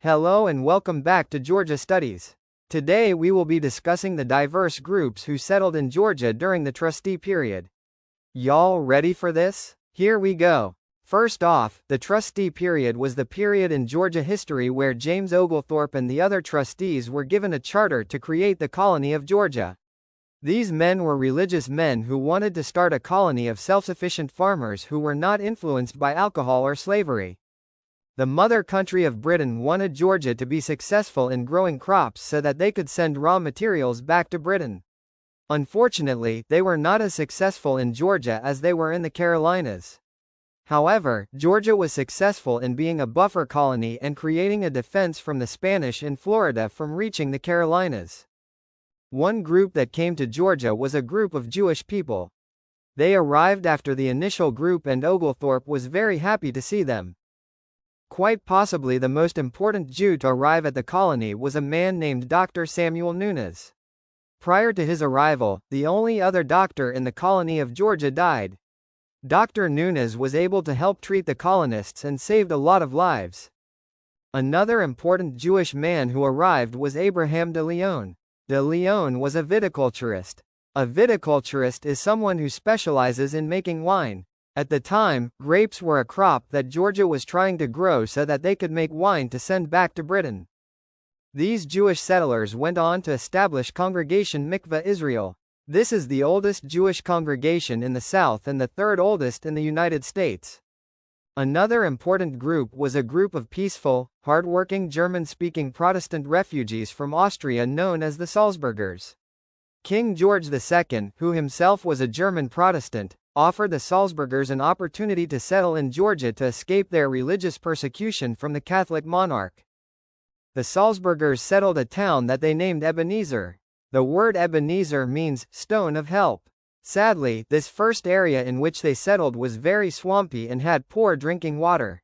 Hello and welcome back to Georgia Studies. Today we will be discussing the diverse groups who settled in Georgia during the Trustee Period. Y'all ready for this? Here we go. First off, the Trustee Period was the period in Georgia history where James Oglethorpe and the other trustees were given a charter to create the colony of Georgia. These men were religious men who wanted to start a colony of self-sufficient farmers who were not influenced by alcohol or slavery. The mother country of Britain wanted Georgia to be successful in growing crops so that they could send raw materials back to Britain. Unfortunately, they were not as successful in Georgia as they were in the Carolinas. However, Georgia was successful in being a buffer colony and creating a defense from the Spanish in Florida from reaching the Carolinas. One group that came to Georgia was a group of Jewish people. They arrived after the initial group and Oglethorpe was very happy to see them. Quite possibly the most important Jew to arrive at the colony was a man named Dr. Samuel Nunez. Prior to his arrival, the only other doctor in the colony of Georgia died. Dr. Nunez was able to help treat the colonists and saved a lot of lives. Another important Jewish man who arrived was Abraham de Leon. De Leon was a viticulturist. A viticulturist is someone who specializes in making wine. At the time, grapes were a crop that Georgia was trying to grow so that they could make wine to send back to Britain. These Jewish settlers went on to establish Congregation Mikveh Israel. This is the oldest Jewish congregation in the South and the third oldest in the United States. Another important group was a group of peaceful, hardworking German-speaking Protestant refugees from Austria known as the Salzburgers. King George II, who himself was a German Protestant, offered the Salzburgers an opportunity to settle in Georgia to escape their religious persecution from the Catholic monarch. The Salzburgers settled a town that they named Ebenezer. The word Ebenezer means stone of help. Sadly, this first area in which they settled was very swampy and had poor drinking water.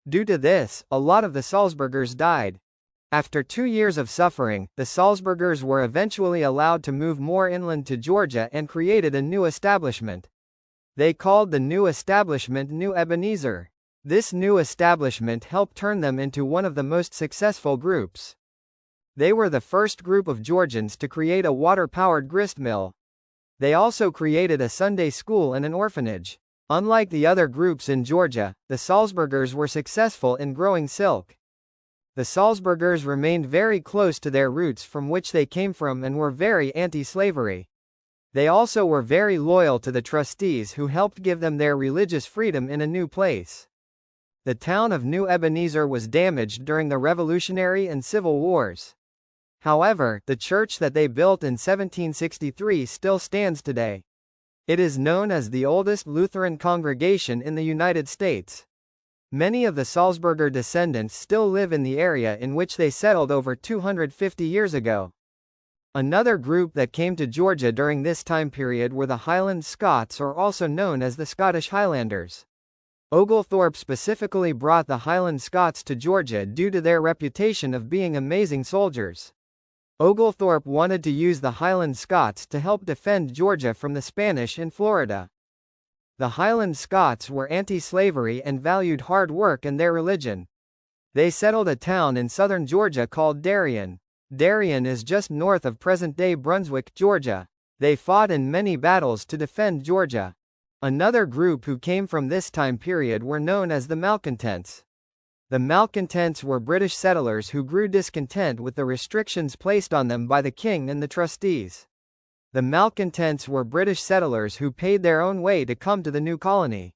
Due to this, a lot of the Salzburgers died. After 2 years of suffering, the Salzburgers were eventually allowed to move more inland to Georgia and created a new establishment. They called the new establishment New Ebenezer. This new establishment helped turn them into one of the most successful groups. They were the first group of Georgians to create a water-powered grist mill. They also created a Sunday school and an orphanage. Unlike the other groups in Georgia, the Salzburgers were successful in growing silk. The Salzburgers remained very close to their roots from which they came from and were very anti-slavery. They also were very loyal to the trustees who helped give them their religious freedom in a new place. The town of New Ebenezer was damaged during the Revolutionary and Civil Wars. However, the church that they built in 1763 still stands today. It is known as the oldest Lutheran congregation in the United States. Many of the Salzburger descendants still live in the area in which they settled over 250 years ago. Another group that came to Georgia during this time period were the Highland Scots, or also known as the Scottish Highlanders. Oglethorpe specifically brought the Highland Scots to Georgia due to their reputation of being amazing soldiers. Oglethorpe wanted to use the Highland Scots to help defend Georgia from the Spanish in Florida. The Highland Scots were anti-slavery and valued hard work and their religion. They settled a town in southern Georgia called Darien. Darien is just north of present-day Brunswick, Georgia. They fought in many battles to defend Georgia. Another group who came from this time period were known as the Malcontents. The Malcontents were British settlers who grew discontent with the restrictions placed on them by the king and the trustees. The Malcontents were British settlers who paid their own way to come to the new colony.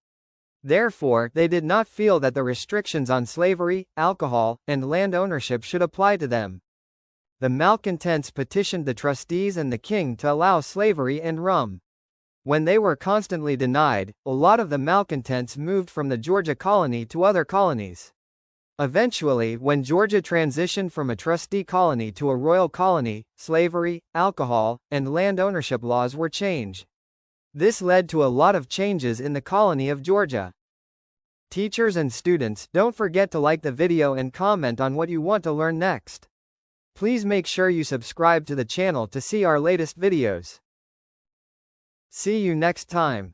Therefore, they did not feel that the restrictions on slavery, alcohol, and land ownership should apply to them. The Malcontents petitioned the trustees and the king to allow slavery and rum. When they were constantly denied, a lot of the Malcontents moved from the Georgia colony to other colonies. Eventually, when Georgia transitioned from a trustee colony to a royal colony, slavery, alcohol, and land ownership laws were changed. This led to a lot of changes in the colony of Georgia. Teachers and students, don't forget to like the video and comment on what you want to learn next. Please make sure you subscribe to the channel to see our latest videos. See you next time.